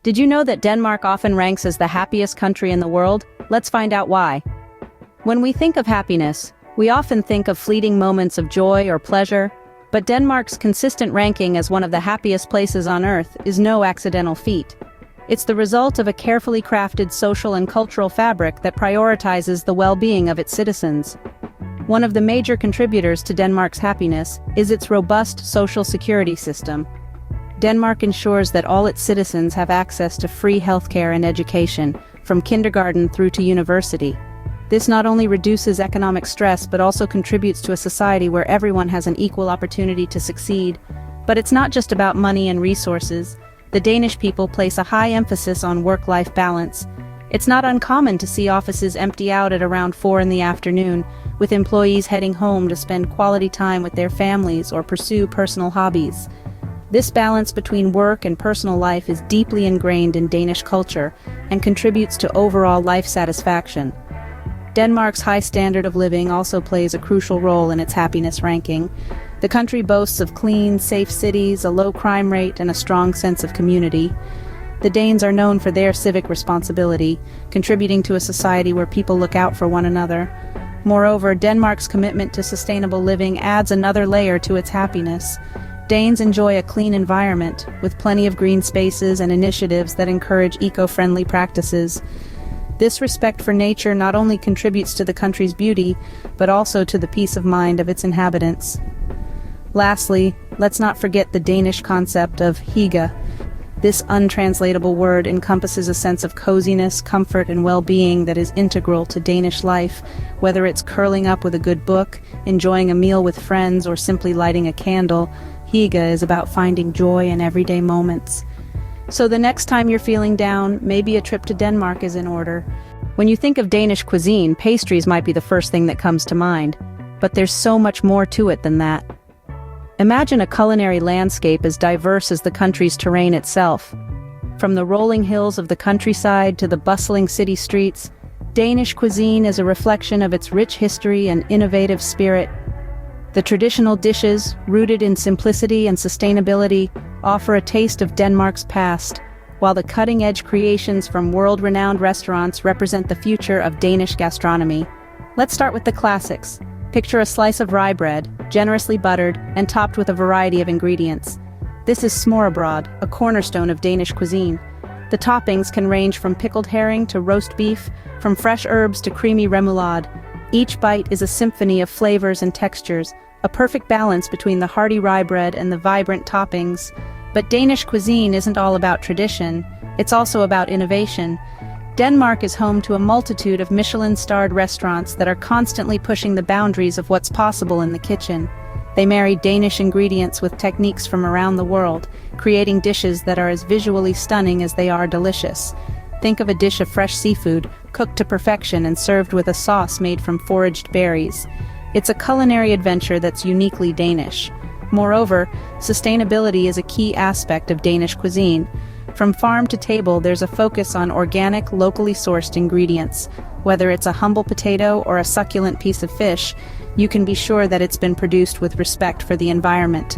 Did you know that Denmark often ranks as the happiest country in the world? Let's find out why. When we think of happiness, we often think of fleeting moments of joy or pleasure, but Denmark's consistent ranking as one of the happiest places on Earth is no accidental feat. It's the result of a carefully crafted social and cultural fabric that prioritizes the well-being of its citizens. One of the major contributors to Denmark's happiness is its robust social security system. Denmark ensures that all its citizens have access to free healthcare and education, from kindergarten through to university. This not only reduces economic stress but also contributes to a society where everyone has an equal opportunity to succeed. But it's not just about money and resources. The Danish people place a high emphasis on work-life balance. It's not uncommon to see offices empty out at around 4 in the afternoon, with employees heading home to spend quality time with their families or pursue personal hobbies. This balance between work and personal life is deeply ingrained in Danish culture and contributes to overall life satisfaction. Denmark's high standard of living also plays a crucial role in its happiness ranking. The country boasts of clean, safe cities, a low crime rate, and a strong sense of community. The Danes are known for their civic responsibility, contributing to a society where people look out for one another. Moreover, Denmark's commitment to sustainable living adds another layer to its happiness. Danes enjoy a clean environment, with plenty of green spaces and initiatives that encourage eco-friendly practices. This respect for nature not only contributes to the country's beauty, but also to the peace of mind of its inhabitants. Lastly, let's not forget the Danish concept of hygge. This untranslatable word encompasses a sense of coziness, comfort, and well-being that is integral to Danish life, whether it's curling up with a good book, enjoying a meal with friends, or simply lighting a candle. Hygge is about finding joy in everyday moments. So the next time you're feeling down, maybe a trip to Denmark is in order. When you think of Danish cuisine, pastries might be the first thing that comes to mind. But there's so much more to it than that. Imagine a culinary landscape as diverse as the country's terrain itself. From the rolling hills of the countryside to the bustling city streets, Danish cuisine is a reflection of its rich history and innovative spirit. The traditional dishes, rooted in simplicity and sustainability, offer a taste of Denmark's past, while the cutting-edge creations from world-renowned restaurants represent the future of Danish gastronomy. Let's start with the classics. Picture a slice of rye bread, generously buttered and topped with a variety of ingredients. This is smørrebrød, a cornerstone of Danish cuisine. The toppings can range from pickled herring to roast beef, from fresh herbs to creamy remoulade. Each bite is a symphony of flavors and textures, a perfect balance between the hearty rye bread and the vibrant toppings. But Danish cuisine isn't all about tradition, it's also about innovation. Denmark is home to a multitude of Michelin-starred restaurants that are constantly pushing the boundaries of what's possible in the kitchen. They marry Danish ingredients with techniques from around the world, creating dishes that are as visually stunning as they are delicious. Think of a dish of fresh seafood, cooked to perfection and served with a sauce made from foraged berries. It's a culinary adventure that's uniquely Danish. Moreover, sustainability is a key aspect of Danish cuisine. From farm to table, there's a focus on organic, locally sourced ingredients. Whether it's a humble potato or a succulent piece of fish, you can be sure that it's been produced with respect for the environment.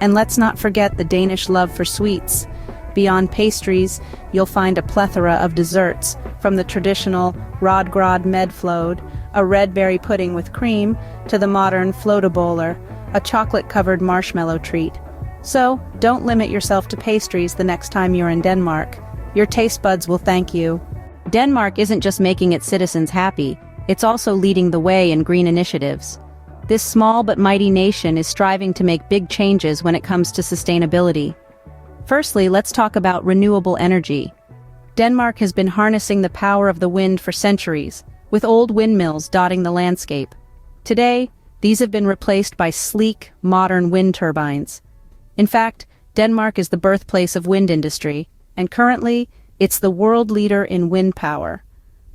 And let's not forget the Danish love for sweets. Beyond pastries, you'll find a plethora of desserts, from the traditional rodgrod medflode, a red berry pudding with cream, to the modern flødeboller, a chocolate-covered marshmallow treat. So, don't limit yourself to pastries the next time you're in Denmark. Your taste buds will thank you. Denmark isn't just making its citizens happy, it's also leading the way in green initiatives. This small but mighty nation is striving to make big changes when it comes to sustainability. Firstly, let's talk about renewable energy. Denmark has been harnessing the power of the wind for centuries, with old windmills dotting the landscape. Today, these have been replaced by sleek, modern wind turbines. In fact, Denmark is the birthplace of wind industry, and currently, it's the world leader in wind power.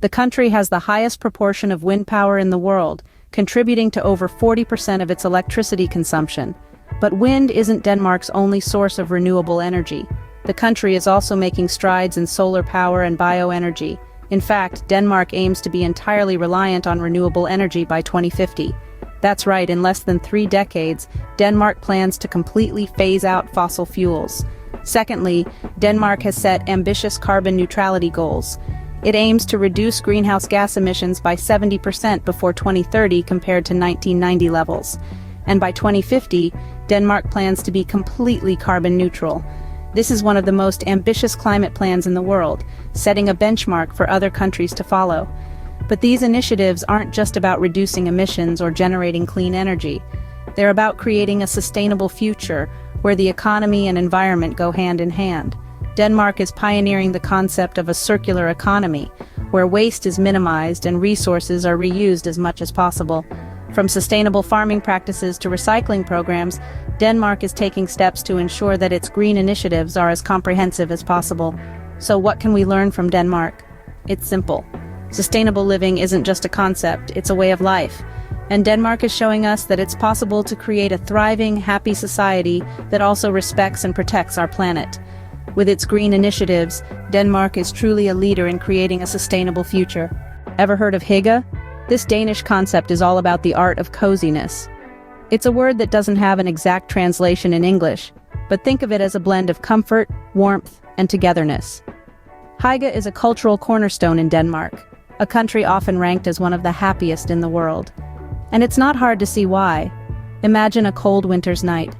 The country has the highest proportion of wind power in the world, contributing to over 40% of its electricity consumption. But wind isn't Denmark's only source of renewable energy. The country is also making strides in solar power and bioenergy. In fact, Denmark aims to be entirely reliant on renewable energy by 2050. That's right, in less than 3 decades, Denmark plans to completely phase out fossil fuels. Secondly, Denmark has set ambitious carbon neutrality goals. It aims to reduce greenhouse gas emissions by 70% before 2030 compared to 1990 levels. And by 2050, Denmark plans to be completely carbon neutral. This is one of the most ambitious climate plans in the world, setting a benchmark for other countries to follow. But these initiatives aren't just about reducing emissions or generating clean energy. They're about creating a sustainable future where the economy and environment go hand in hand. Denmark is pioneering the concept of a circular economy, where waste is minimized and resources are reused as much as possible. From sustainable farming practices to recycling programs, Denmark is taking steps to ensure that its green initiatives are as comprehensive as possible. So what can we learn from Denmark? It's simple. Sustainable living isn't just a concept, it's a way of life. And Denmark is showing us that it's possible to create a thriving, happy society that also respects and protects our planet. With its green initiatives, Denmark is truly a leader in creating a sustainable future. Ever heard of hygge? This Danish concept is all about the art of coziness. It's a word that doesn't have an exact translation in English, but think of it as a blend of comfort, warmth, and togetherness. Hygge is a cultural cornerstone in Denmark, a country often ranked as one of the happiest in the world. And it's not hard to see why. Imagine a cold winter's night.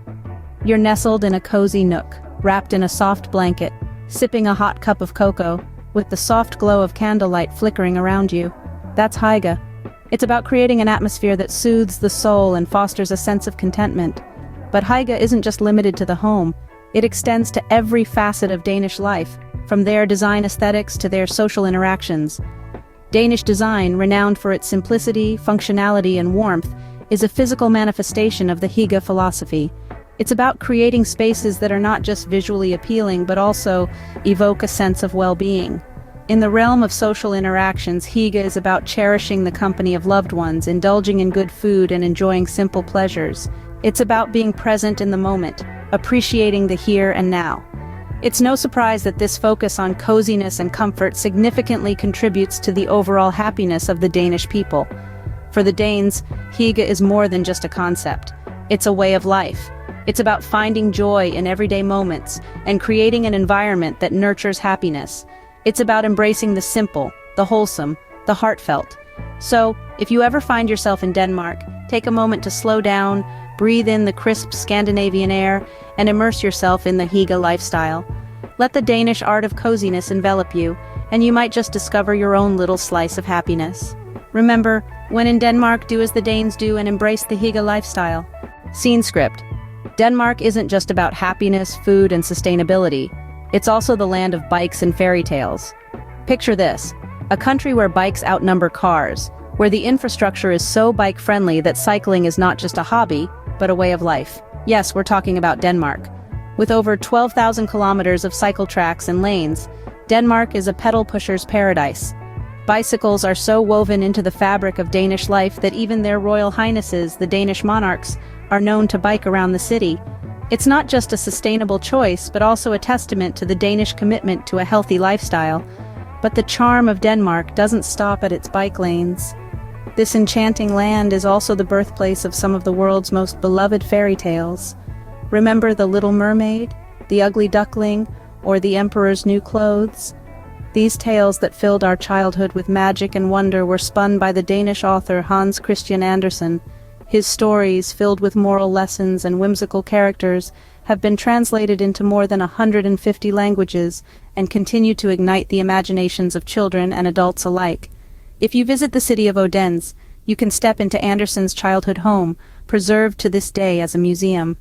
You're nestled in a cozy nook, wrapped in a soft blanket, sipping a hot cup of cocoa, with the soft glow of candlelight flickering around you. That's hygge. It's about creating an atmosphere that soothes the soul and fosters a sense of contentment. But hygge isn't just limited to the home. It extends to every facet of Danish life, from their design aesthetics to their social interactions. Danish design, renowned for its simplicity, functionality, and warmth, is a physical manifestation of the hygge philosophy. It's about creating spaces that are not just visually appealing but also evoke a sense of well-being. In the realm of social interactions, hygge is about cherishing the company of loved ones, indulging in good food, and enjoying simple pleasures. It's about being present in the moment, appreciating the here and now. It's no surprise that this focus on coziness and comfort significantly contributes to the overall happiness of the Danish people. For the Danes, hygge is more than just a concept. It's a way of life. It's about finding joy in everyday moments and creating an environment that nurtures happiness. It's about embracing the simple, the wholesome, the heartfelt. So, if you ever find yourself in Denmark, take a moment to slow down, breathe in the crisp Scandinavian air, and immerse yourself in the hygge lifestyle. Let the Danish art of coziness envelop you, and you might just discover your own little slice of happiness. Remember, when in Denmark, do as the Danes do and embrace the hygge lifestyle. Scene script. Denmark isn't just about happiness, food, and sustainability. It's also the land of bikes and fairy tales. Picture this, a country where bikes outnumber cars, where the infrastructure is so bike-friendly that cycling is not just a hobby, but a way of life. Yes, we're talking about Denmark. With over 12,000 kilometers of cycle tracks and lanes, Denmark is a pedal pusher's paradise. Bicycles are so woven into the fabric of Danish life that even their royal highnesses, the Danish monarchs, are known to bike around the city. It's not just a sustainable choice, but also a testament to the Danish commitment to a healthy lifestyle. But the charm of Denmark doesn't stop at its bike lanes. This enchanting land is also the birthplace of some of the world's most beloved fairy tales. Remember The Little Mermaid, The Ugly Duckling, or The Emperor's New Clothes? These tales that filled our childhood with magic and wonder were spun by the Danish author Hans Christian Andersen. His stories, filled with moral lessons and whimsical characters, have been translated into more than 150 languages and continue to ignite the imaginations of children and adults alike. If you visit the city of Odense, you can step into Andersen's childhood home, preserved to this day as a museum.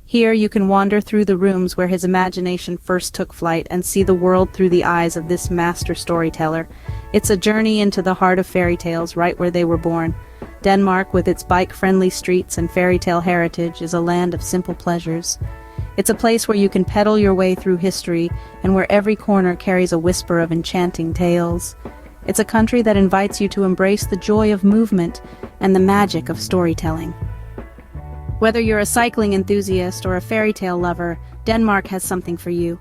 Here you can wander through the rooms where his imagination first took flight and see the world through the eyes of this master storyteller. It's a journey into the heart of fairy tales, right where they were born. Denmark, with its bike-friendly streets and fairy tale heritage, is a land of simple pleasures. It's a place where you can pedal your way through history and where every corner carries a whisper of enchanting tales. It's a country that invites you to embrace the joy of movement and the magic of storytelling. Whether you're a cycling enthusiast or a fairy tale lover, Denmark has something for you.